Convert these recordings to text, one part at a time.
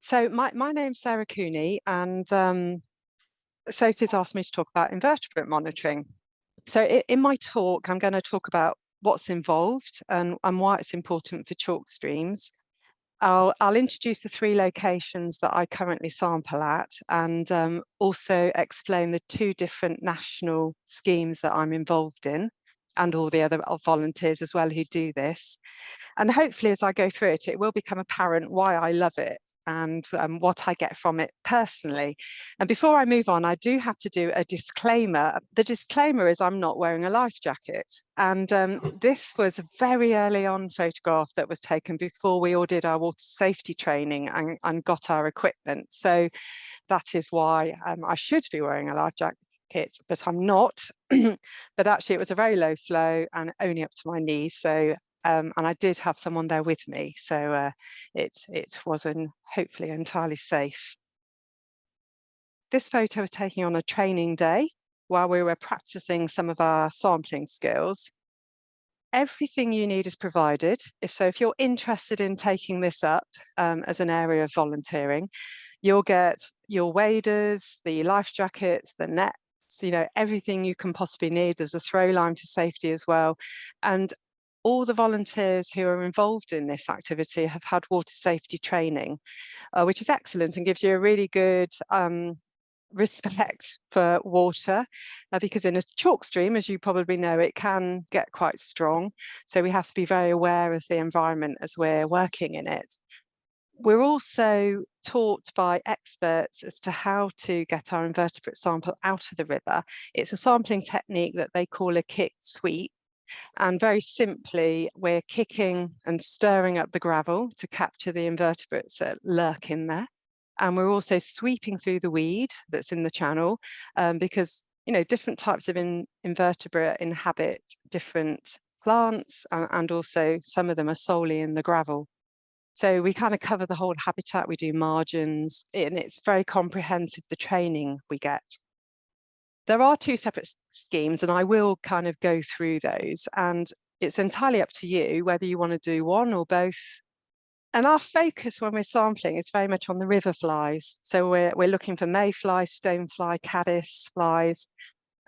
So my name's Sarah Cooney, and Sophie's asked me to talk about invertebrate monitoring. So in my talk, I'm going to talk about what's involved and why it's important for chalk streams. I'll introduce the three locations that I currently sample at, and also explain the two different national schemes that I'm involved in, and all the other volunteers as well who do this. And hopefully, as I go through it, it will become apparent why I love it and what I get from it personally. And before I move on, I do have to do a disclaimer. The disclaimer is I'm not wearing a life jacket. And this was a very early on photograph that was taken before we all did our water safety training and got our equipment. So that is why I should be wearing a life jacket, but I'm not. But actually, it was a very low flow and only up to my knees. So and I did have someone there with me, so it wasn't hopefully entirely safe. This photo was taken on a training day while we were practicing some of our sampling skills. Everything you need is provided. If you're interested in taking this up as an area of volunteering, you'll get your waders, the life jackets, the nets, everything you can possibly need. There's a throw line for safety as well. And all the volunteers who are involved in this activity have had water safety training, which is excellent and gives you a really good respect for water, because in a chalk stream, as you probably know, it can get quite strong. So we have to be very aware of the environment as we're working in it. We're also taught by experts as to how to get our invertebrate sample out of the river. It's a sampling technique that they call a kick sweep. And very simply, we're kicking and stirring up the gravel to capture the invertebrates that lurk in there. And we're also sweeping through the weed that's in the channel, because different types of invertebrate inhabit different plants, and also some of them are solely in the gravel. So we kind of cover the whole habitat. We do margins, and it's very comprehensive, the training we get. There are two separate schemes, and I will kind of go through those, and it's entirely up to you whether you want to do one or both. And our focus when we're sampling is very much on the river flies. So we're looking for mayflies, stonefly, caddis flies,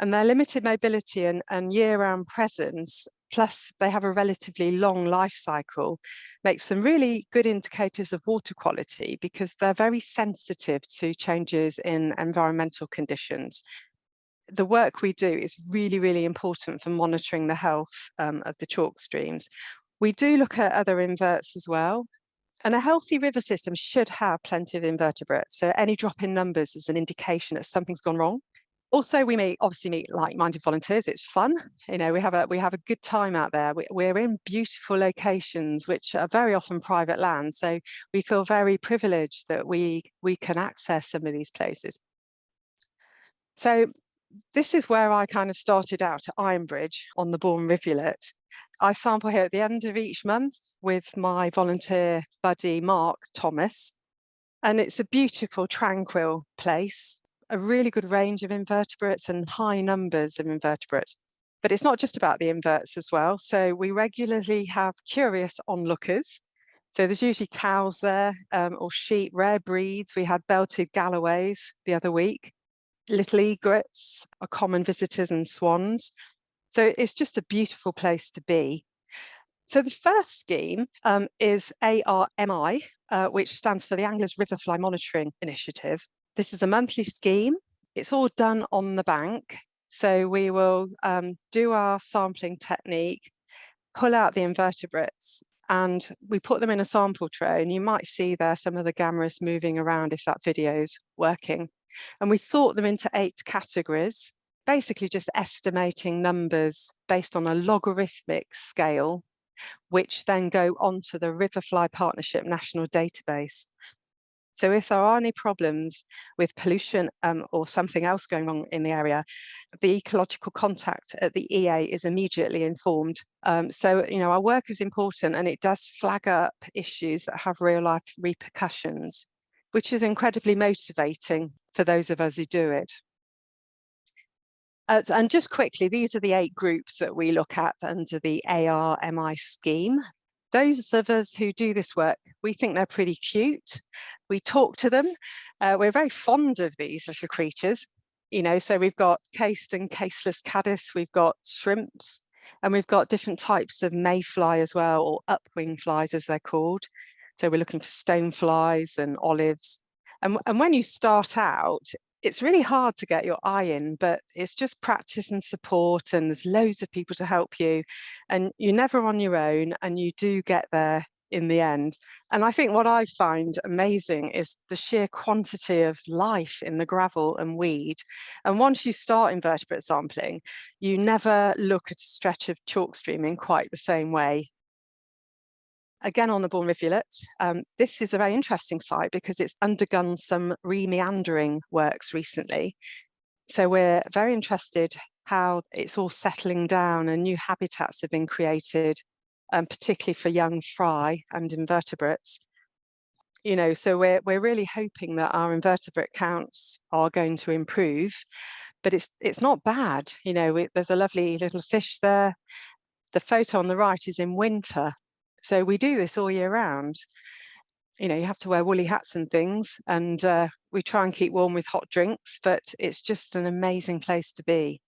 and their limited mobility and year-round presence, plus they have a relatively long life cycle, makes them really good indicators of water quality because they're very sensitive to changes in environmental conditions. The work we do is really, really important for monitoring the health of the chalk streams. We do look at other inverts as well. And a healthy river system should have plenty of invertebrates. So any drop in numbers is an indication that something's gone wrong. Also, we obviously meet like-minded volunteers. It's fun. We have a good time out there. We're in beautiful locations, which are very often private land. So we feel very privileged that we can access some of these places. So this is where I kind of started out at Ironbridge on the Bourne Rivulet. I sample here at the end of each month with my volunteer buddy, Mark Thomas. And it's a beautiful, tranquil place, a really good range of invertebrates and high numbers of invertebrates. But it's not just about the inverts as well. So we regularly have curious onlookers. So there's usually cows there, or sheep, rare breeds. We had belted Galloways the other week. Little egrets are common visitors, and swans. So it's just a beautiful place to be. So the first scheme is ARMI, which stands for the Anglers Riverfly Monitoring Initiative. This is a monthly scheme. It's all done on the bank. So we will do our sampling technique, pull out the invertebrates, and we put them in a sample tray. And you might see there some of the gammas moving around if that video's working. And we sort them into 8 categories, basically just estimating numbers based on a logarithmic scale, which then go onto the Riverfly Partnership National Database. So if there are any problems with pollution or something else going on in the area, the ecological contact at the EA is immediately informed. So our work is important, and it does flag up issues that have real life repercussions, which is incredibly motivating for those of us who do it. And just quickly, these are the 8 groups that we look at under the ARMI scheme. Those of us who do this work, we think they're pretty cute. We talk to them. We're very fond of these little creatures. So we've got cased and caseless caddis, we've got shrimps, and we've got different types of mayfly as well, or upwing flies as they're called. So we're looking for stoneflies and olives. And when you start out, it's really hard to get your eye in, but it's just practice and support, and there's loads of people to help you, and you're never on your own, and you do get there in the end. And I think what I find amazing is the sheer quantity of life in the gravel and weed. And once you start invertebrate sampling, you never look at a stretch of chalk stream in quite the same way. Again, on the Bourne Rivulet, this is a very interesting site because it's undergone some re-meandering works recently. So we're very interested how it's all settling down and new habitats have been created, particularly for young fry and invertebrates. So we're really hoping that our invertebrate counts are going to improve, but it's not bad. There's a lovely little fish there. The photo on the right is in winter. So we do this all year round. You have to wear woolly hats and things, and we try and keep warm with hot drinks, but it's just an amazing place to be.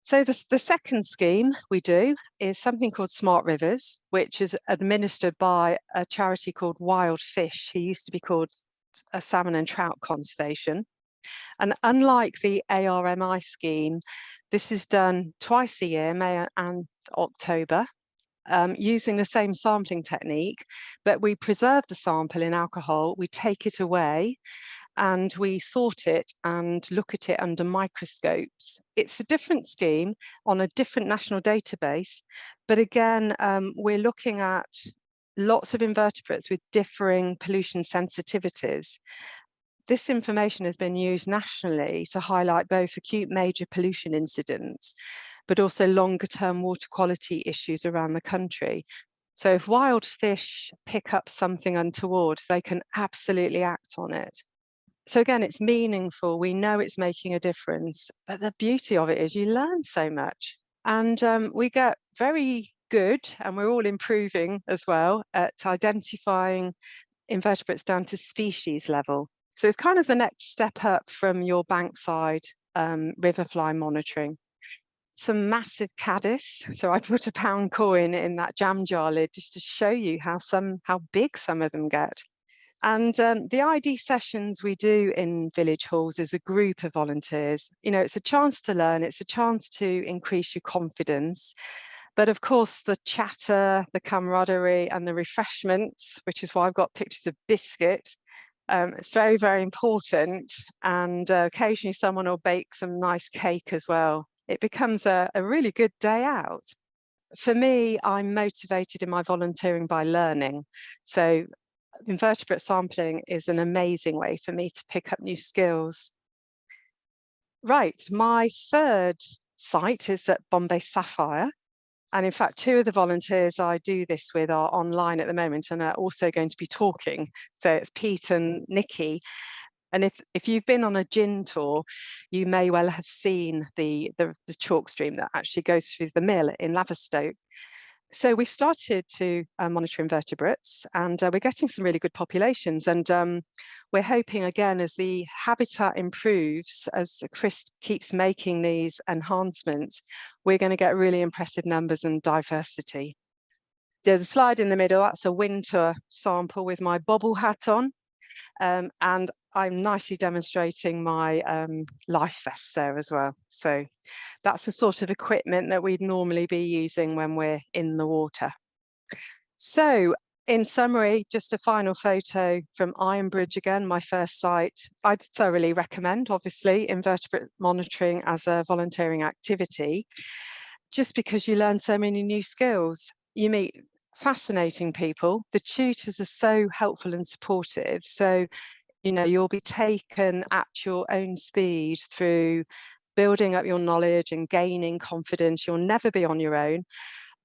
So the second scheme we do is something called Smart Rivers, which is administered by a charity called Wild Fish, who used to be called Salmon and Trout Conservation. And unlike the ARMI scheme, this is done twice a year, May and October, using the same sampling technique, but we preserve the sample in alcohol, we take it away, and we sort it and look at it under microscopes. It's a different scheme on a different national database, but again, we're looking at lots of invertebrates with differing pollution sensitivities. This information has been used nationally to highlight both acute major pollution incidents, but also longer term water quality issues around the country. So if wild fish pick up something untoward, they can absolutely act on it. So again, it's meaningful. We know it's making a difference, but the beauty of it is you learn so much. And we get very good, and we're all improving as well, at identifying invertebrates down to species level. So it's kind of the next step up from your bankside river fly monitoring. Some massive caddis. So I put a pound coin in that jam jar lid just to show you how big some of them get. And the ID sessions we do in village halls is a group of volunteers. It's a chance to learn, it's a chance to increase your confidence. But of course, the chatter, the camaraderie, and the refreshments, which is why I've got pictures of biscuit, it's very, very important. And occasionally someone will bake some nice cake as well. It becomes a really good day out. For me, I'm motivated in my volunteering by learning. So invertebrate sampling is an amazing way for me to pick up new skills. Right, my third site is at Bombay Sapphire. And in fact, two of the volunteers I do this with are online at the moment and are also going to be talking. So it's Pete and Nicky. And if you've been on a gin tour, you may well have seen the chalk stream that actually goes through the mill in Laverstoke. So we started to monitor invertebrates, and we're getting some really good populations. And we're hoping, again, as the habitat improves, as Chris keeps making these enhancements, we're going to get really impressive numbers and diversity. There's a slide in the middle, that's a winter sample with my bobble hat on. And I'm nicely demonstrating my life vest there as well. So that's the sort of equipment that we'd normally be using when we're in the water. So in summary, just a final photo from Ironbridge again, my first site. I'd thoroughly recommend, obviously, invertebrate monitoring as a volunteering activity, just because you learn so many new skills. You meet fascinating people. The tutors are so helpful and supportive. So, you'll be taken at your own speed through building up your knowledge and gaining confidence. You'll never be on your own.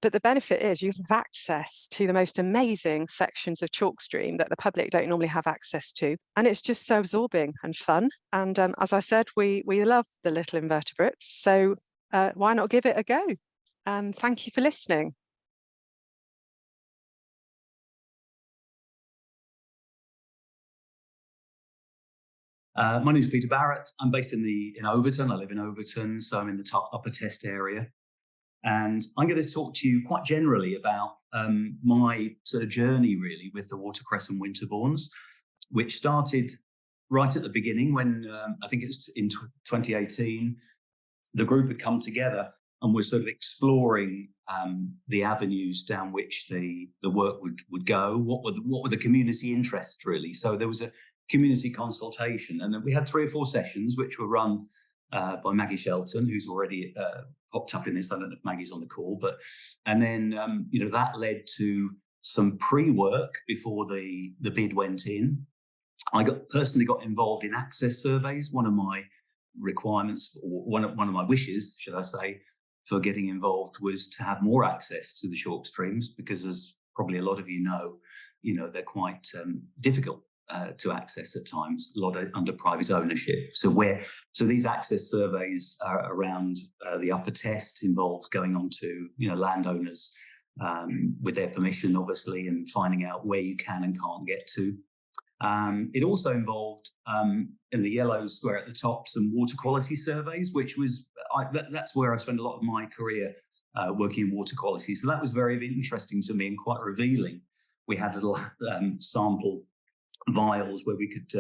But the benefit is you have access to the most amazing sections of chalk stream that the public don't normally have access to. And it's just so absorbing and fun. And as I said, we love the little invertebrates. So why not give it a go? And thank you for listening. My name is Peter Barratt. I'm based in Overton. I live in Overton, so I'm in the top Upper Test area. And I'm going to talk to you quite generally about my sort of journey, really, with the watercress and winterbournes, which started right at the beginning when I think it was in 2018, the group had come together and was sort of exploring the avenues down which the work would go. What were the community interests, really? So there was a community consultation, and then we had 3 or 4 sessions which were run by Maggie Shelton, who's already popped up in this. I don't know if Maggie's on the call, and then that led to some pre-work before the bid went in. I personally got involved in access surveys. One of my requirements, or one of my wishes, should I say, for getting involved was to have more access to the chalk streams, because, as probably a lot of you know, they're quite difficult to access at times, a lot under private ownership. So these access surveys are around the Upper Test involved going on to landowners with their permission, obviously, and finding out where you can and can't get to. It also involved, in the yellow square at the top, some water quality surveys, which was that's where I spent a lot of my career working in water quality. So that was very interesting to me and quite revealing. We had little sample vials where we could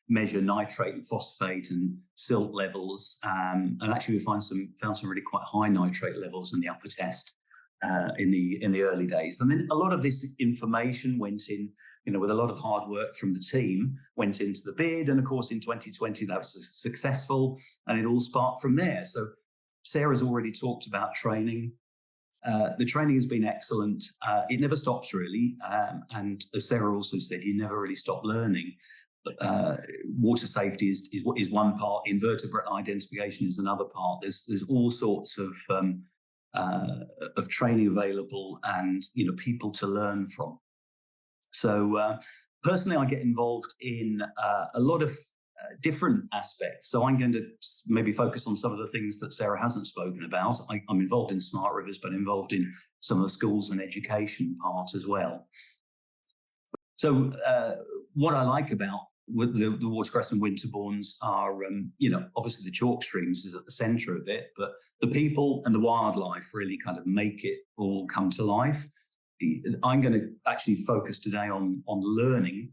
measure nitrate and phosphate and silt levels, and actually we found some really quite high nitrate levels in the Upper Test in the early days. And then a lot of this information went in, with a lot of hard work from the team, went into the bid. And of course, in 2020, that was successful, and it all sparked from there. So Sarah's already talked about training. The training has been excellent. It never stops, really. And as Sarah also said, you never really stop learning. Water safety is one part. Invertebrate identification is another part. There's all sorts of training available, and people to learn from. So personally, I get involved in a lot of different aspects. So I'm going to maybe focus on some of the things that Sarah hasn't spoken about. I'm involved in Smart Rivers, but involved in some of the schools and education part as well. So what I like about the watercress and winterbournes are, obviously the chalk streams is at the centre of it, but the people and the wildlife really kind of make it all come to life. I'm going to actually focus today on learning,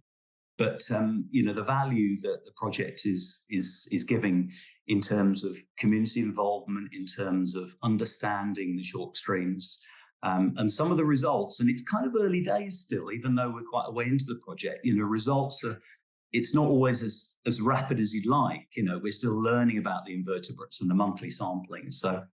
but the value that the project is giving in terms of community involvement, in terms of understanding the chalk streams, and some of the results. And it's kind of early days still, even though we're quite a way into the project. Results are. It's not always as rapid as you'd like. We're still learning about the invertebrates and the monthly sampling. So.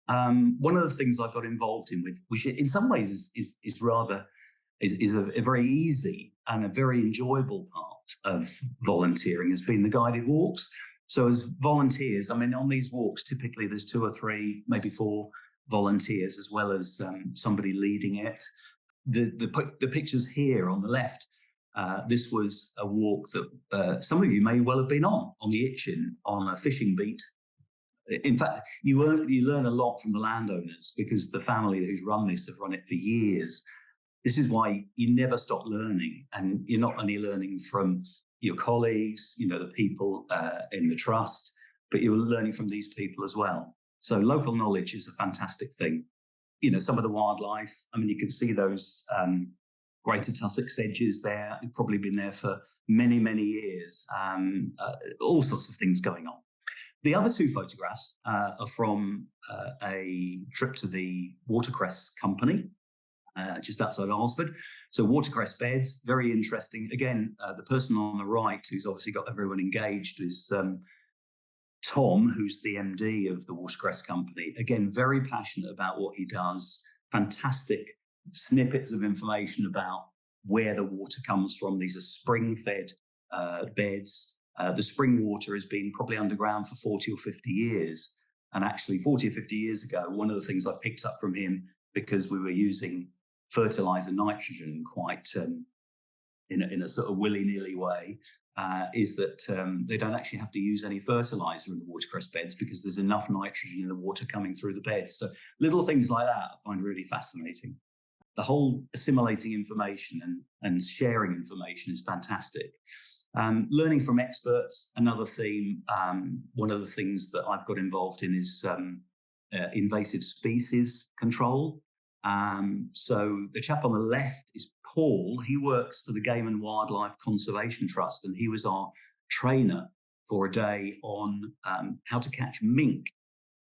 One of the things I got involved in, which in some ways is a very easy and a very enjoyable part of volunteering, has been the guided walks. So as volunteers, on these walks, typically there's 2 or 3, maybe 4 volunteers, as well as somebody leading it. The pictures here on the left, this was a walk that some of you may well have been on the Itchen, on a fishing beat. In fact, you learn a lot from the landowners, because the family who's run this have run it for years. This is why you never stop learning, and you're not only learning from your colleagues, the people in the trust, but you're learning from these people as well. So local knowledge is a fantastic thing. Some of the wildlife, you can see those greater tussock sedges there. They've probably been there for many, many years. All sorts of things going on. The other 2 photographs are from a trip to the watercress company, just outside Alresford. So watercress beds, very interesting. Again, the person on the right, who's obviously got everyone engaged, is Tom, who's the MD of the watercress company. Again, very passionate about what he does. Fantastic snippets of information about where the water comes from. These are spring-fed beds. The spring water has been probably underground for 40 or 50 years. And actually 40 or 50 years ago, one of the things I picked up from him, because we were using fertilizer nitrogen quite in a sort of willy-nilly way, is that they don't actually have to use any fertilizer in the watercress beds, because there's enough nitrogen in the water coming through the beds. So little things like that I find really fascinating. The whole assimilating information and sharing information is fantastic. Learning from experts, another theme. One of the things that I've got involved in is invasive species control. So the chap on the left is Paul. He works for the Game and Wildlife Conservation Trust, and he was our trainer for a day on how to catch mink.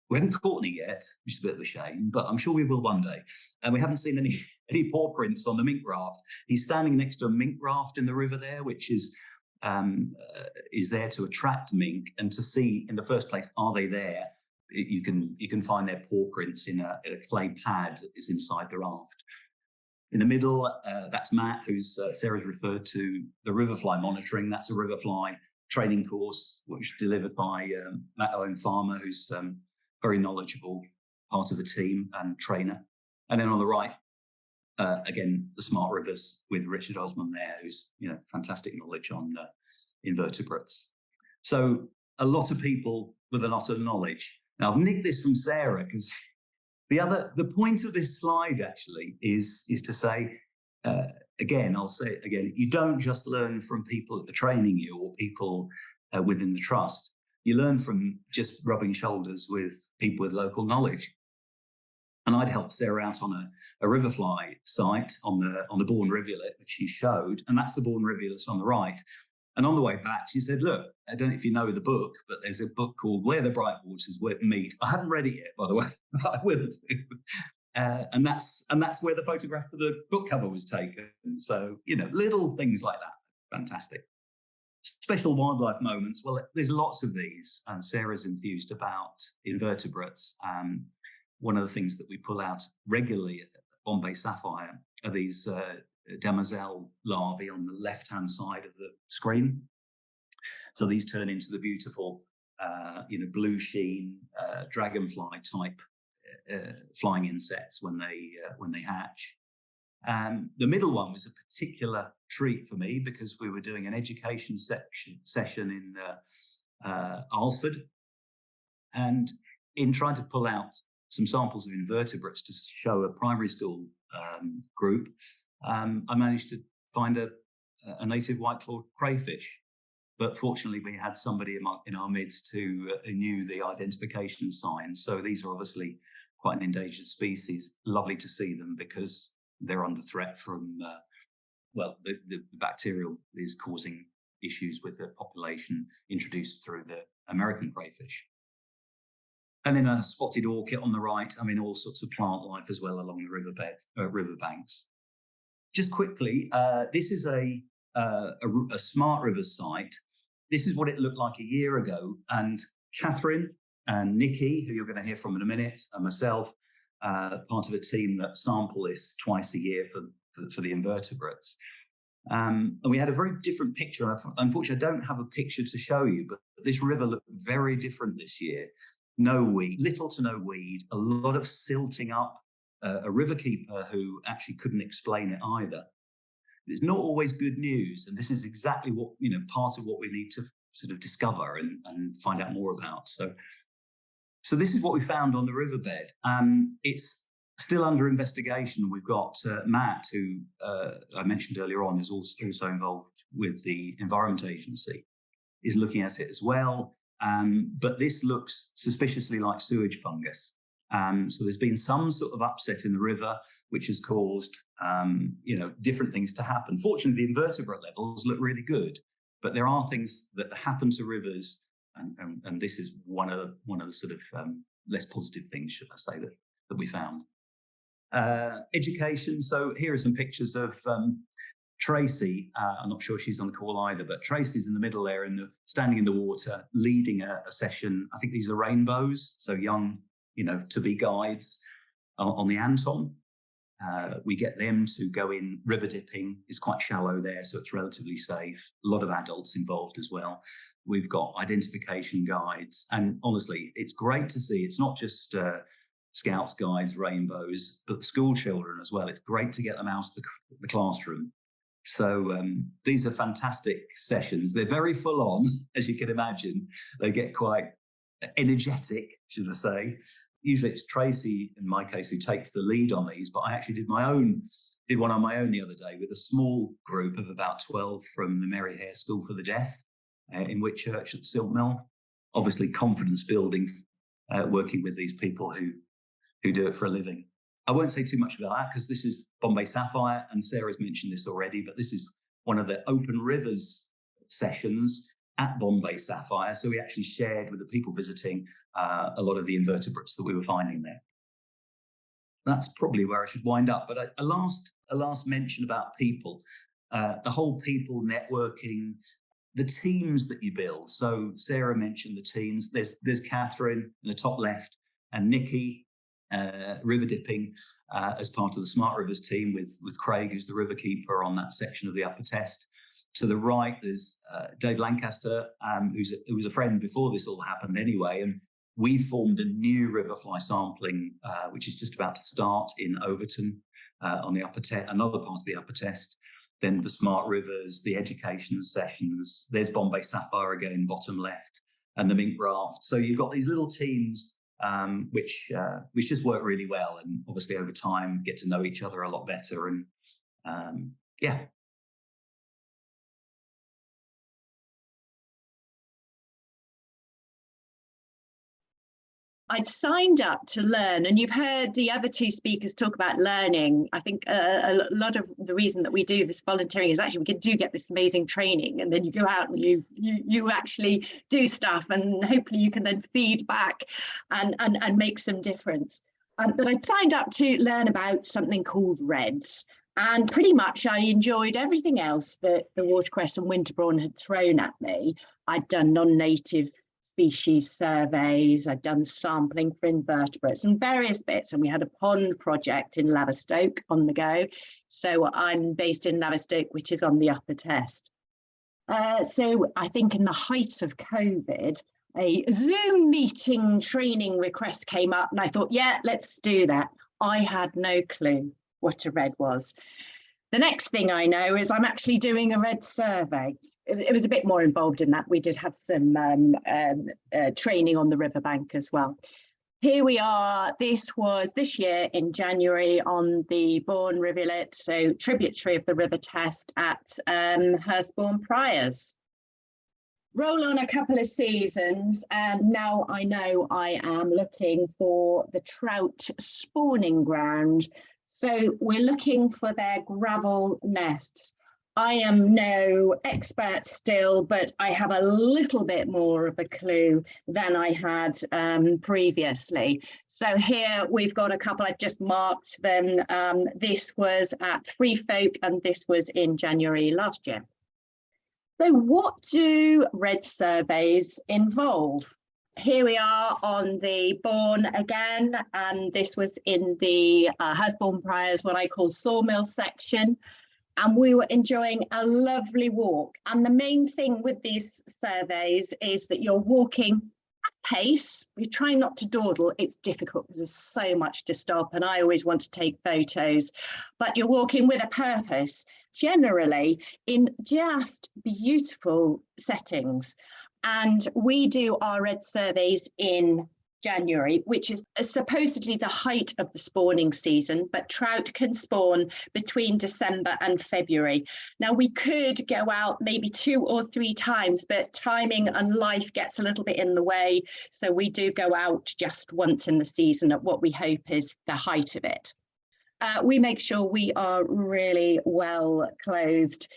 We haven't caught any yet, which is a bit of a shame, but I'm sure we will one day. And we haven't seen any paw prints on the mink raft. He's standing next to a mink raft in the river there, which is there to attract mink and to see, in the first place, are they there? You can find their paw prints in a clay pad that is inside the raft. In the middle, that's Matt, who's Sarah's referred to, the riverfly monitoring. That's a riverfly training course, which is delivered by Matt Owen Farmer, who's very knowledgeable, part of the team and trainer. And then on the right, again, the smart rivers with Richard Osman there, who's fantastic knowledge on invertebrates. So a lot of people with a lot of knowledge. Now I've nicked this from Sarah because the point of this slide actually is to say, again, I'll say it again, you don't just learn from people that are training you or people within the trust. You learn from just rubbing shoulders with people with local knowledge. And I'd helped Sarah out on a riverfly site on the Bourne Rivulet, which she showed, and that's the Bourne Rivulet on the right. And on the way back, she said, look, I don't know if you know the book, but there's a book called Where the Bright Waters Meet. I haven't read it yet, by the way, but I will do. And that's where the photograph for the book cover was taken. So, little things like that. Fantastic. Special wildlife moments. Well, there's lots of these. Sarah's enthused about invertebrates. One of the things that we pull out regularly at Bombay Sapphire are these demoiselle larvae on the left-hand side of the screen. So these turn into the beautiful, blue sheen dragonfly type flying insects when they hatch. The middle one was a particular treat for me because we were doing an education session in Alresford, and in trying to pull out some samples of invertebrates to show a primary school group, I managed to find a native white-clawed crayfish. But fortunately, we had somebody in our midst who knew the identification signs. So these are obviously quite an endangered species. Lovely to see them because they're under threat from, the bacterial is causing issues with the population introduced through the American crayfish. And then a spotted orchid on the right. I mean, all sorts of plant life as well along the riverbanks. Just quickly, this is a smart river site. This is what it looked like a year ago. And Catherine and Nicky, who you're going to hear from in a minute, and myself, part of a team that sample this twice a year for the invertebrates. And we had a very different picture. Unfortunately, I don't have a picture to show you, but this river looked very different this year. No weed, little to no weed, a lot of silting up, a riverkeeper who actually couldn't explain it either. It's not always good news. And this is exactly what, part of what we need to sort of discover and find out more about. So this is what we found on the riverbed. It's still under investigation. We've got Matt, who I mentioned earlier on, is also involved with the Environment Agency, is looking at it as well. But this looks suspiciously like sewage fungus. So there's been some sort of upset in the river, which has caused, different things to happen. Fortunately, the invertebrate levels look really good, but there are things that happen to rivers, and this is one of the sort of less positive things, should I say, that we found. Education. So here are some pictures of Tracy. I'm not sure she's on the call either, but Tracy's in the middle there, standing in the water, leading a session. I think these are rainbows, so young, to-be guides on the Anton. We get them to go in river dipping. It's quite shallow there, so it's relatively safe. A lot of adults involved as well. We've got identification guides. And honestly, it's great to see. It's not just scouts, guides, rainbows, but school children as well. It's great to get them out of the classroom. So these are fantastic sessions. They're very full on, as you can imagine. They get quite energetic, should I say. usually it's Tracy, in my case, who takes the lead on these, but I actually did one on my own the other day with a small group of about 12 from the Mary Hare School for the Deaf in Whitchurch at Silt Mill. Obviously, confidence building, working with these people who do it for a living. I won't say too much about that because this is Bombay Sapphire, and Sarah's mentioned this already, but this is one of the open rivers sessions at Bombay Sapphire. So we actually shared with the people visiting a lot of the invertebrates that we were finding there. That's probably where I should wind up. But a last mention about people, the whole people networking, the teams that you build. So Sarah mentioned the teams. There's Catherine in the top left and Nicky river dipping as part of the Smart Rivers team with Craig, who's the river keeper on that section of the Upper Test. To the right, there's Dave Lancaster, who was a friend before this all happened anyway. And we formed a new river fly sampling, which is just about to start in Overton on the Upper Test, another part of the Upper Test. Then the Smart Rivers, the education sessions. There's Bombay Sapphire again, bottom left, and the Mink Raft. So you've got these little teams which just work really well, and obviously over time get to know each other a lot better. And yeah. I'd signed up to learn, and you've heard the other two speakers talk about learning. I think a lot of the reason that we do this volunteering is actually we do get this amazing training, and then you go out and you actually do stuff, and hopefully you can then feed back and make some difference. But I'd signed up to learn about something called REDS, and pretty much I enjoyed everything else that the watercress and winterbourne had thrown at me. I'd done non-native species surveys, I'd done sampling for invertebrates and various bits, and we had a pond project in Laverstoke on the go. So I'm based in Laverstoke, which is on the Upper Test. So I think in the height of COVID, a Zoom meeting training request came up, and I thought, yeah, let's do that. I had no clue what a RED was. The next thing I know is I'm actually doing a RED survey. It was a bit more involved in that. We did have some training on the riverbank as well. Here we are. This was this year in January on the Bourne rivulet, so tributary of the River Test at Hurstbourne Priors. Roll on a couple of seasons, and now I know I am looking for the trout spawning ground. So we're looking for their gravel nests. I am no expert still, but I have a little bit more of a clue than I had previously. So here we've got a couple, I've just marked them. This was at Free Folk, and this was in January last year. So what do RED surveys involve? Here we are on the Bourne again, and this was in the Hurstbourne Priors, what I call sawmill section. And we were enjoying a lovely walk. And the main thing with these surveys is that you're walking at pace. You're trying not to dawdle. It's difficult because there's so much to stop, and I always want to take photos. But you're walking with a purpose, generally in just beautiful settings. And we do our RED surveys in January, which is supposedly the height of the spawning season, but trout can spawn between December and February. Now, we could go out maybe 2 or 3 times, but timing and life gets a little bit in the way. So we do go out just once in the season at what we hope is the height of it. We make sure we are really well clothed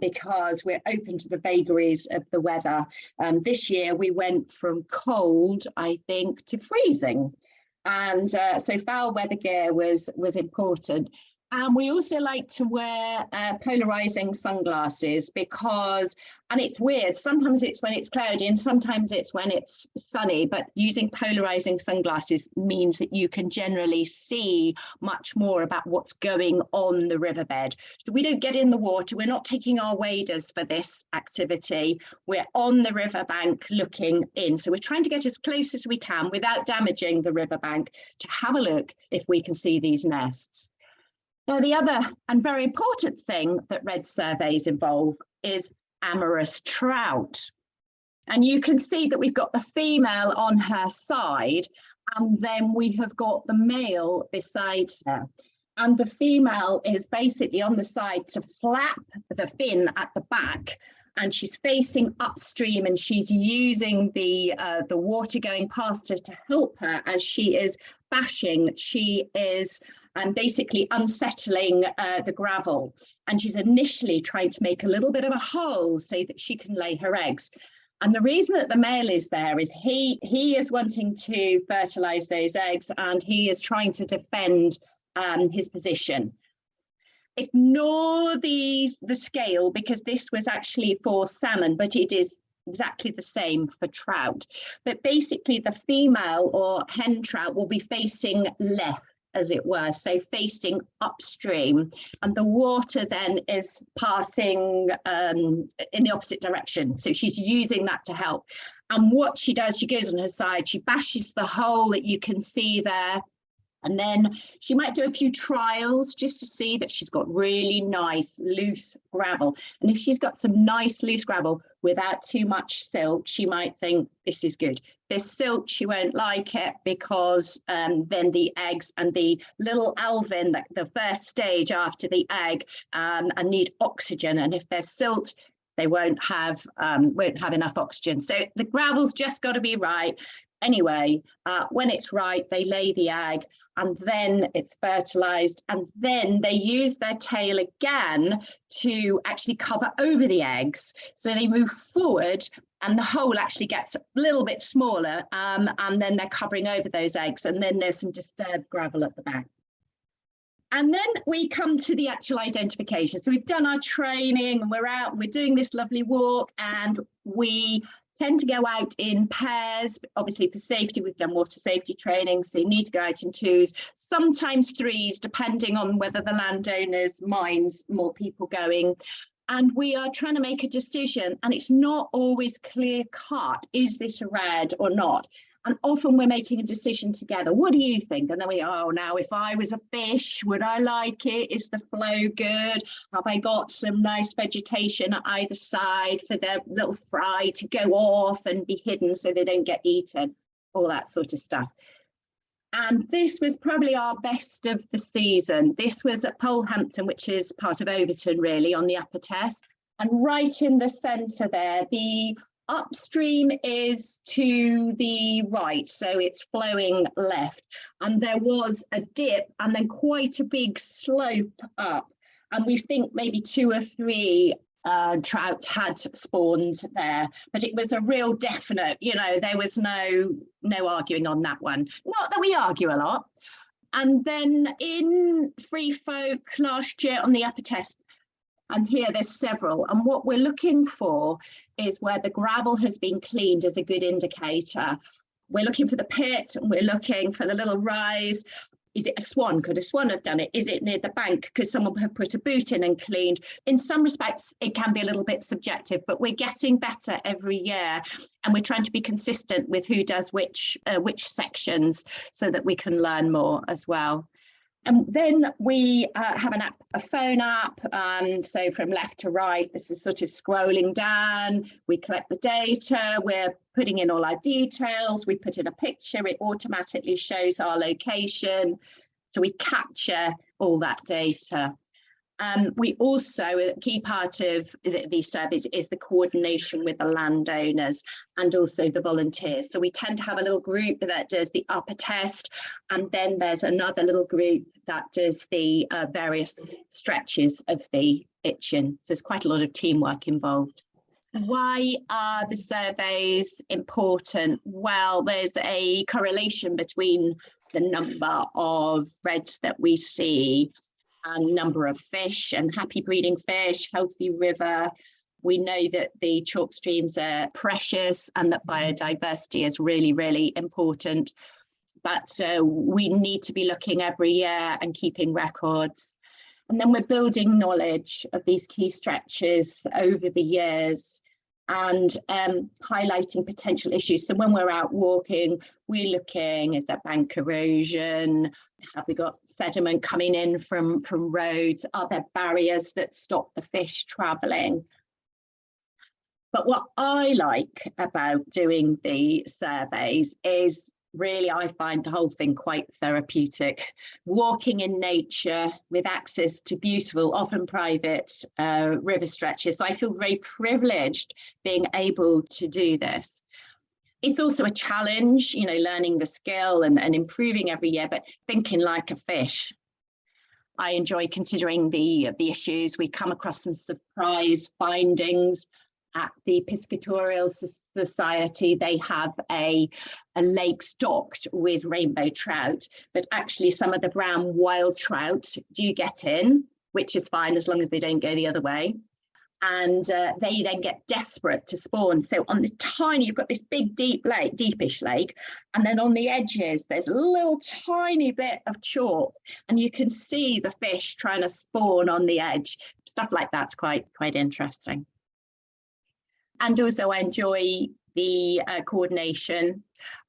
because we're open to the vagaries of the weather. This year we went from cold, I think, to freezing. And so foul weather gear was important. And we also like to wear polarizing sunglasses because, and it's weird, sometimes it's when it's cloudy and sometimes it's when it's sunny, but using polarizing sunglasses means that you can generally see much more about what's going on the riverbed. So we don't get in the water, we're not taking our waders for this activity, we're on the riverbank looking in. So we're trying to get as close as we can without damaging the riverbank to have a look if we can see these nests. Now, the other and very important thing that RED surveys involve is amorous trout. And you can see that we've got the female on her side, and then we have got the male beside her. And the female is basically on the side to flap the fin at the back, and she's facing upstream, and she's using the water going past her to help her as she is bashing. She is basically unsettling the gravel, and she's initially trying to make a little bit of a hole so that she can lay her eggs. And the reason that the male is there is he is wanting to fertilize those eggs, and he is trying to defend his position. Ignore the scale, because this was actually for salmon, but it is exactly the same for trout. But basically the female or hen trout will be facing left, as it were, so facing upstream, and the water then is passing in the opposite direction. So she's using that to help. And what she does, she goes on her side, she bashes the hole that you can see there, and then she might do a few trials just to see that she's got really nice loose gravel. And if she's got some nice loose gravel without too much silt, she might think this is good. This silt, she won't like it, because then the eggs and the little alvin, the first stage after the egg, and need oxygen. And if there's silt, they won't have enough oxygen. So the gravel's just got to be right. Anyway, when it's right, they lay the egg, and then it's fertilized, and then they use their tail again to actually cover over the eggs. So they move forward, and the hole actually gets a little bit smaller, and then they're covering over those eggs, and then there's some disturbed gravel at the back. And then we come to the actual identification. So we've done our training, and we're out, and we're doing this lovely walk, and we tend to go out in pairs. Obviously for safety, we've done water safety training, so you need to go out in twos, sometimes threes, depending on whether the landowners minds more people going. And we are trying to make a decision, and it's not always clear cut, is this a red or not? And often we're making a decision together. What do you think? And then now if I was a fish, would I like it? Is the flow good? Have I got some nice vegetation at either side for their little fry to go off and be hidden so they don't get eaten? All that sort of stuff. And this was probably our best of the season. This was at Polehampton, which is part of Overton, really, on the Upper Test. And right in the centre there, the upstream is to the right, so it's flowing left, and there was a dip and then quite a big slope up, and we think maybe 2 or 3 trout had spawned there, but it was a real definite, there was no arguing on that one. Not that we argue a lot. And then in Free Folk last year on the Upper Test, and here there's several, and what we're looking for is where the gravel has been cleaned as a good indicator. We're looking for the pit, and we're looking for the little rise. Is it a swan? Could a swan have done it? Is it near the bank? Could someone have put a boot in and cleaned? In some respects, it can be a little bit subjective, but we're getting better every year, and we're trying to be consistent with who does which sections, so that we can learn more as well. And then we have an app, a phone app, so from left to right, this is sort of scrolling down, we collect the data, we're putting in all our details, we put in a picture, it automatically shows our location, so we capture all that data. We also, a key part of the service is the coordination with the landowners and also the volunteers. So we tend to have a little group that does the Upper Test, and then there's another little group that does the various stretches of the Itchen. So there's quite a lot of teamwork involved. Why are the surveys important? Well, there's a correlation between the number of reds that we see and number of fish, and happy breeding fish, healthy river. We know that the chalk streams are precious and that biodiversity is really, really important. But we need to be looking every year and keeping records. And then we're building knowledge of these key stretches over the years and highlighting potential issues. So when we're out walking, we're looking, is there bank erosion? Have we got sediment coming in from roads? Are there barriers that stop the fish travelling? But what I like about doing the surveys is really, I find the whole thing quite therapeutic. Walking in nature with access to beautiful, often private river stretches. So I feel very privileged being able to do this. It's also a challenge, you know, learning the skill and improving every year, but thinking like a fish. I enjoy considering the issues. We come across some surprise findings at the Piscatorial Society. They have a lake stocked with rainbow trout, but actually some of the brown wild trout do get in, which is fine as long as they don't go the other way. And they then get desperate to spawn. So on this tiny, you've got this big, deep lake, deepish lake, and then on the edges, there's a little tiny bit of chalk, and you can see the fish trying to spawn on the edge. Stuff like that's quite interesting. And also I enjoy the coordination.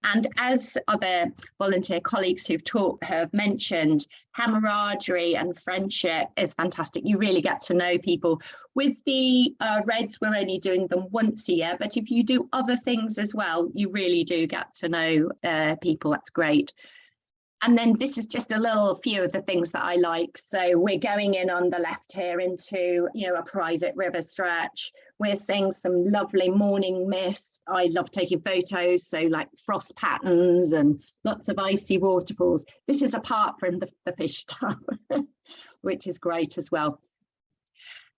And as other volunteer colleagues who've talked have mentioned, camaraderie and friendship is fantastic. You really get to know people. With the Reds, we're only doing them once a year, but if you do other things as well, you really do get to know people. That's great. And then this is just a little few of the things that I like. So we're going in on the left here into, you know, a private river stretch. We're seeing some lovely morning mist. I love taking photos. So like frost patterns and lots of icy waterfalls. This is apart from the fish stuff, which is great as well.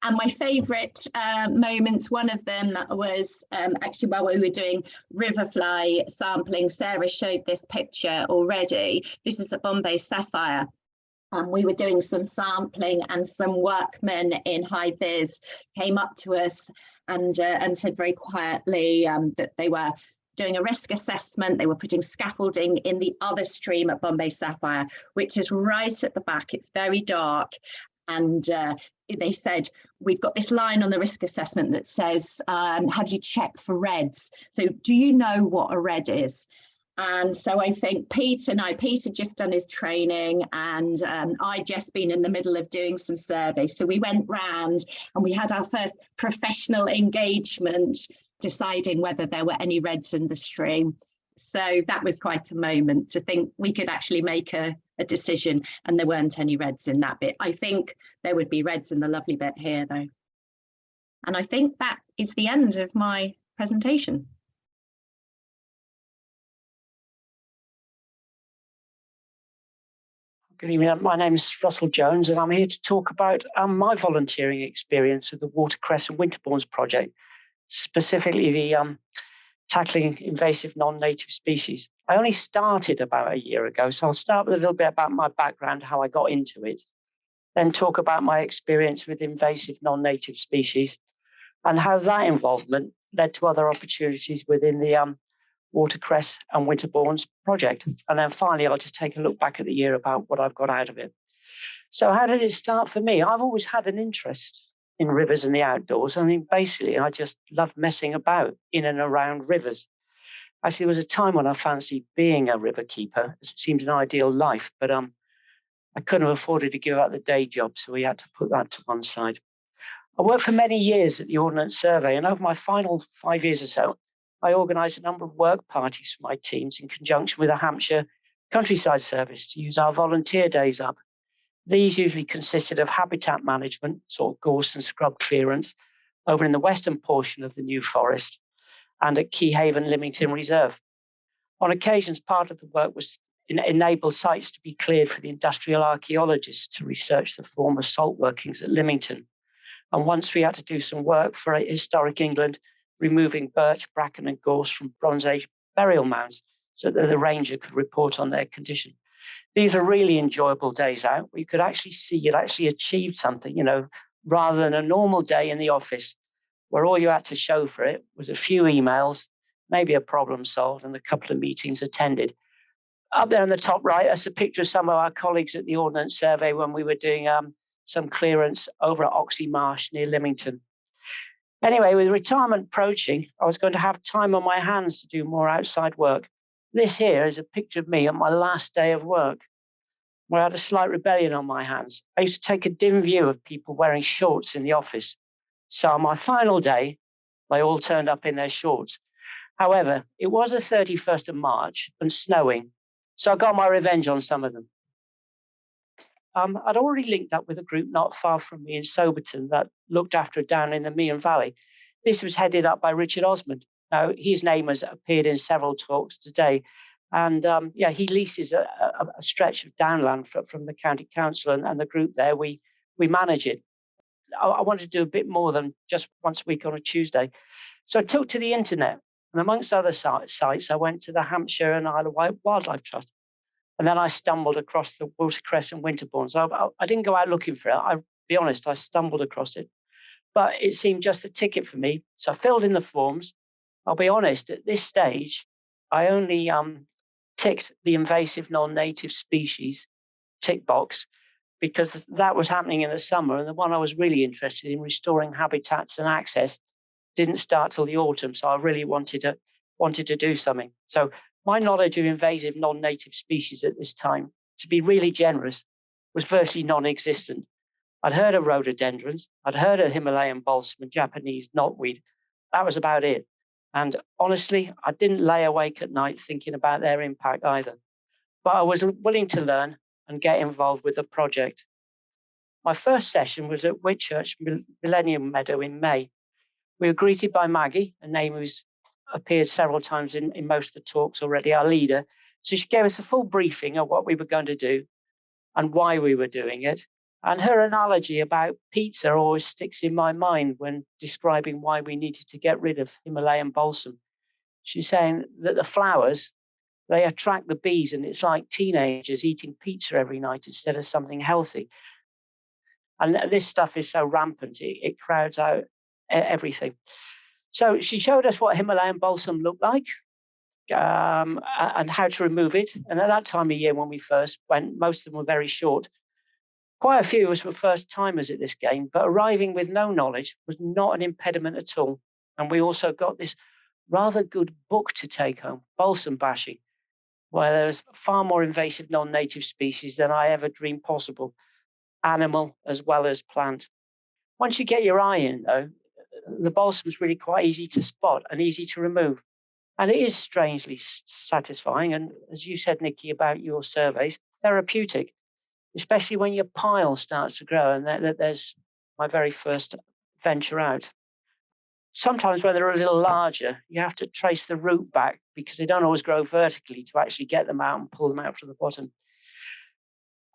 And my favourite moments, one of them was actually while we were doing riverfly sampling. Sarah showed this picture already. This is at Bombay Sapphire. We were doing some sampling and some workmen in high vis came up to us and said very quietly that they were doing a risk assessment. They were putting scaffolding in the other stream at Bombay Sapphire, which is right at the back. It's very dark. And they said, we've got this line on the risk assessment that says, have you checked for reds? So do you know what a red is? And so I think Peter just done his training, and I'd just been in the middle of doing some surveys. So we went round and we had our first professional engagement, deciding whether there were any reds in the stream. So that was quite a moment to think we could actually make a decision, and there weren't any reds in that bit. I think there would be reds in the lovely bit here though. And I think that is the end of my presentation. Good evening, my name is Russell Jones and I'm here to talk about my volunteering experience with the Watercress and Winterbournes project, specifically the tackling invasive non-native species. I only started about a year ago, so I'll start with a little bit about my background, how I got into it, then talk about my experience with invasive non-native species and how that involvement led to other opportunities within the Watercress and Winterbournes project. And then finally, I'll just take a look back at the year about what I've got out of it. So how did it start for me? I've always had an interest in rivers and the outdoors. I mean, basically, I just love messing about in and around rivers. Actually, there was a time when I fancied being a river keeper. It seemed an ideal life, but I couldn't have afforded to give up the day job, so we had to put that to one side. I worked for many years at the Ordnance Survey, and over my final 5 years or so, I organised a number of work parties for my teams in conjunction with the Hampshire Countryside Service to use our volunteer days up. These usually consisted of habitat management, sort of gorse and scrub clearance, over in the western portion of the New Forest and at Keyhaven Lymington Reserve. On occasions, part of the work was enable sites to be cleared for the industrial archaeologists to research the former salt workings at Lymington. And once we had to do some work for historic England, removing birch, bracken and gorse from Bronze Age burial mounds so that the ranger could report on their condition. These are really enjoyable days out where you could actually see you'd actually achieved something, you know, rather than a normal day in the office where all you had to show for it was a few emails, maybe a problem solved and a couple of meetings attended. Up there in the top right, that's a picture of some of our colleagues at the Ordnance Survey when we were doing some clearance over at Oxley Marsh near Lymington. Anyway, with retirement approaching, I was going to have time on my hands to do more outside work. This here is a picture of me on my last day of work, where I had a slight rebellion on my hands. I used to take a dim view of people wearing shorts in the office. So on my final day, They all turned up in their shorts. However, it was the 31st of March and snowing, so I got my revenge on some of them. I'd already linked up with a group not far from me in Soberton that looked after it down in the Meon Valley. This was headed up by Richard Osmond. Now, his name has appeared in several talks today. And he leases a stretch of downland from the county council and the group there. We manage it. I wanted to do a bit more than just once a week on a Tuesday. So I took to the internet. And amongst other sites, I went to the Hampshire and Isle of Wight Wildlife Trust. And then I stumbled across the watercress and winterbourne. So I didn't go out looking for it. I'll be honest, I stumbled across it. But it seemed just a ticket for me. So I filled in the forms. I'll be honest, at this stage, I only ticked the invasive non-native species tick box because that was happening in the summer. And the one I was really interested in, restoring habitats and access, didn't start till the autumn. So I really wanted to do something. So my knowledge of invasive non-native species at this time, to be really generous, was virtually non-existent. I'd heard of rhododendrons, I'd heard of Himalayan balsam and Japanese knotweed. That was about it. And honestly, I didn't lay awake at night thinking about their impact either. But I was willing to learn and get involved with the project. My first session was at Whitchurch Millennium Meadow in May. We were greeted by Maggie, a name who's appeared several times in most of the talks already, our leader. So she gave us a full briefing of what we were going to do and why we were doing it. And her analogy about pizza always sticks in my mind when describing why we needed to get rid of Himalayan balsam. She's saying that the flowers, they attract the bees, and it's like teenagers eating pizza every night instead of something healthy. And this stuff is so rampant, it crowds out everything. So she showed us what Himalayan balsam looked like and how to remove it. And at that time of year when we first went, most of them were very short. Quite a few of us were first timers at this game, but arriving with no knowledge was not an impediment at all. And we also got this rather good book to take home, Balsam Bashing, where there's far more invasive non-native species than I ever dreamed possible, animal as well as plant. Once you get your eye in, though, the balsam is really quite easy to spot and easy to remove. And it is strangely satisfying. And as you said, Nicky, about your surveys, therapeutic, especially when your pile starts to grow. And there's my very first venture out. Sometimes when they're a little larger, you have to trace the root back because they don't always grow vertically to actually get them out and pull them out from the bottom.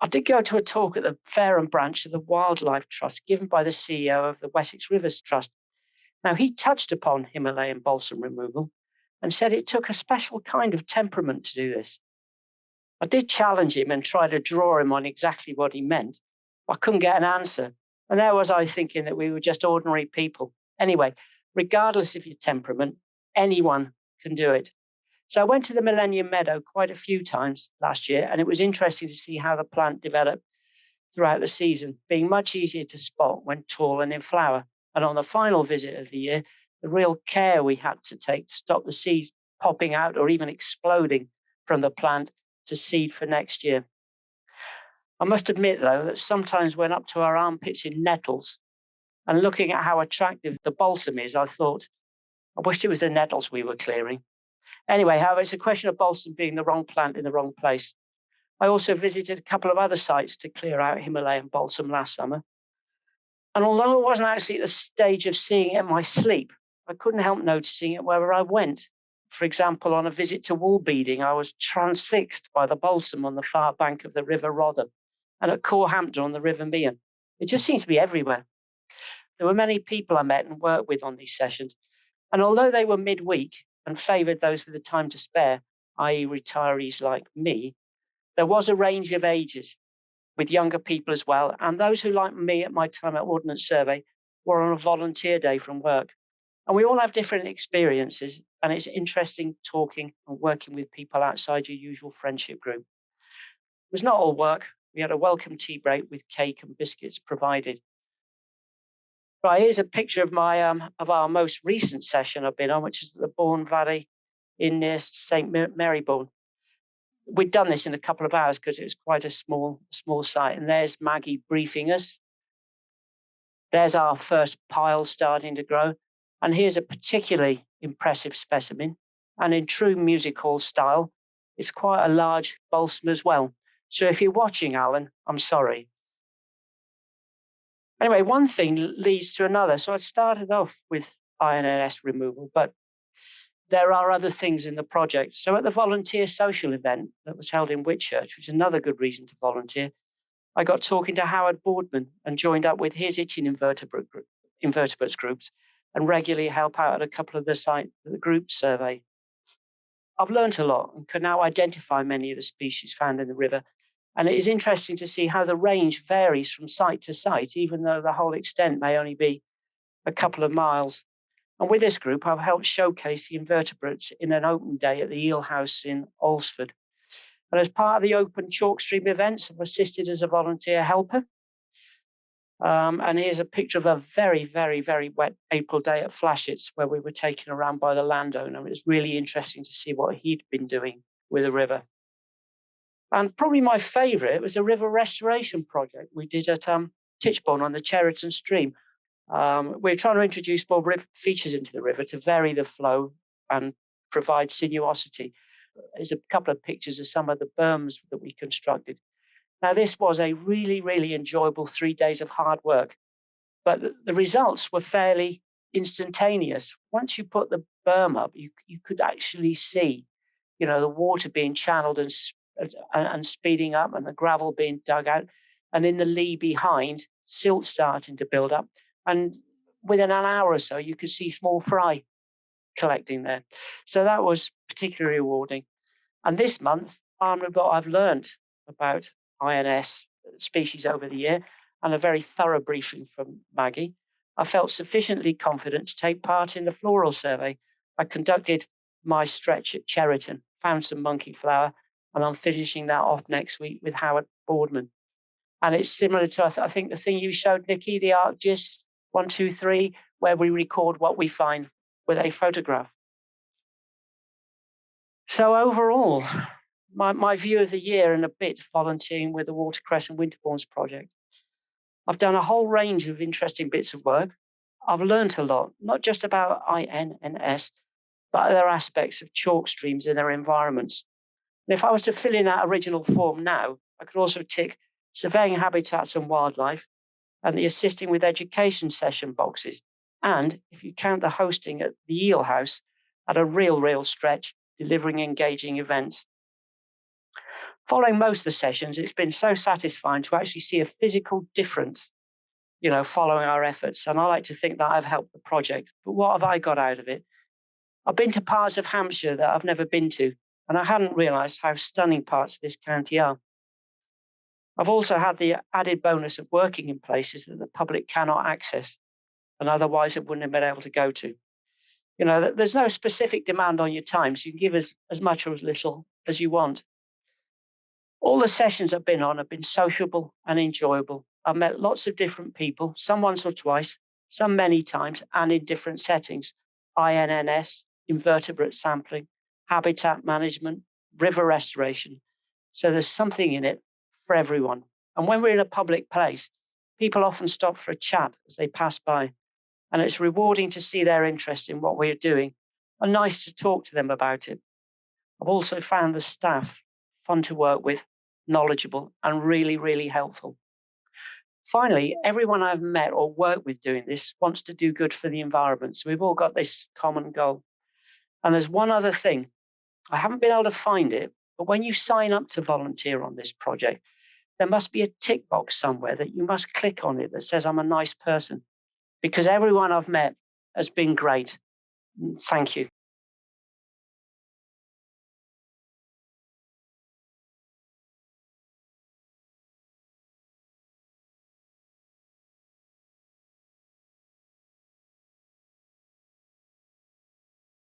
I did go to a talk at the Fareham branch of the Wildlife Trust given by the CEO of the Wessex Rivers Trust. Now, he touched upon Himalayan balsam removal and said it took a special kind of temperament to do this. I did challenge him and try to draw him on exactly what he meant. I couldn't get an answer. And there was I thinking that we were just ordinary people. Anyway, regardless of your temperament, anyone can do it. So I went to the Millennium Meadow quite a few times last year, and it was interesting to see how the plant developed throughout the season, being much easier to spot when tall and in flower. And on the final visit of the year, the real care we had to take to stop the seeds popping out or even exploding from the plant to seed for next year. I must admit, though, that sometimes when up to our armpits in nettles and looking at how attractive the balsam is, I thought, I wished it was the nettles we were clearing. Anyway, however, it's a question of balsam being the wrong plant in the wrong place. I also visited a couple of other sites to clear out Himalayan balsam last summer. And although I wasn't actually at the stage of seeing it in my sleep, I couldn't help noticing it wherever I went. For example, on a visit to wool beading, I was transfixed by the balsam on the far bank of the River Rother and at Corhampton on the River Meon. It just seems to be everywhere. There were many people I met and worked with on these sessions. And although they were midweek and favoured those with the time to spare, i.e. retirees like me, there was a range of ages, with younger people as well, and those who, like me at my time at Ordnance Survey, were on a volunteer day from work. And we all have different experiences, and it's interesting talking and working with people outside your usual friendship group. It was not all work. We had a welcome tea break with cake and biscuits provided. Right, here's a picture of our most recent session I've been on, which is the Bourne Valley in near St. Marybourne. We'd done this in a couple of hours because it was quite a small site. And there's Maggie briefing us. There's our first pile starting to grow. And here's a particularly impressive specimen. And in true music hall style, it's quite a large balsam as well. So if you're watching, Alan, I'm sorry. Anyway, one thing leads to another. So I started off with INNS removal, but there are other things in the project. So at the volunteer social event that was held in Whitchurch, which is another good reason to volunteer, I got talking to Howard Boardman and joined up with his itching invertebrates groups and regularly help out at a couple of the group survey. I've learned a lot and can now identify many of the species found in the river. And it is interesting to see how the range varies from site to site, even though the whole extent may only be a couple of miles. And with this group, I've helped showcase the invertebrates in an open day at the Eel House in Alresford. And as part of the open chalk stream events, I've assisted as a volunteer helper. And here's a picture of a very, very, very wet April day at Flashets, where we were taken around by the landowner. It was really interesting to see what he'd been doing with the river. And probably my favourite was a river restoration project we did at Titchbourne on the Cheriton stream. We're trying to introduce more features into the river to vary the flow and provide sinuosity. There's a couple of pictures of some of the berms that we constructed. Now, this was a really, really enjoyable 3 days of hard work, but the results were fairly instantaneous. Once you put the berm up, you could actually see, the water being channeled and speeding up, and the gravel being dug out, and in the lee behind, silt starting to build up. And within an hour or so, you could see small fry collecting there. So that was particularly rewarding. And this month, armed with what I've learned about INS species over the year and a very thorough briefing from Maggie, I felt sufficiently confident to take part in the floral survey. I conducted my stretch at Cheriton, found some monkey flower, and I'm finishing that off next week with Howard Boardman. And it's similar to, I think, the thing you showed, Nicky, the ArcGIS 1, 2, 3, where we record what we find with a photograph. So overall, my view of the year and a bit volunteering with the Watercress and Winterbournes project. I've done a whole range of interesting bits of work. I've learned a lot, not just about INNS, but other aspects of chalk streams and their environments. And if I was to fill in that original form now, I could also tick surveying habitats and wildlife and the assisting with education session boxes. And if you count the hosting at the Eel House, at a real stretch, delivering engaging events. Following most of the sessions, it's been so satisfying to actually see a physical difference, following our efforts. And I like to think that I've helped the project. But what have I got out of it? I've been to parts of Hampshire that I've never been to, and I hadn't realised how stunning parts of this county are. I've also had the added bonus of working in places that the public cannot access, and otherwise it wouldn't have been able to go to. There's no specific demand on your time, so you can give as much or as little as you want. All the sessions I've been on have been sociable and enjoyable. I've met lots of different people, some once or twice, some many times, and in different settings. INNS, invertebrate sampling, habitat management, river restoration. So there's something in it for everyone. And when we're in a public place, people often stop for a chat as they pass by. And it's rewarding to see their interest in what we're doing and nice to talk to them about it. I've also found the staff fun to work with, knowledgeable, and really, really helpful. Finally, everyone I've met or worked with doing this wants to do good for the environment. So we've all got this common goal. And there's one other thing. I haven't been able to find it, but when you sign up to volunteer on this project, there must be a tick box somewhere that you must click on it that says I'm a nice person, because everyone I've met has been great. Thank you.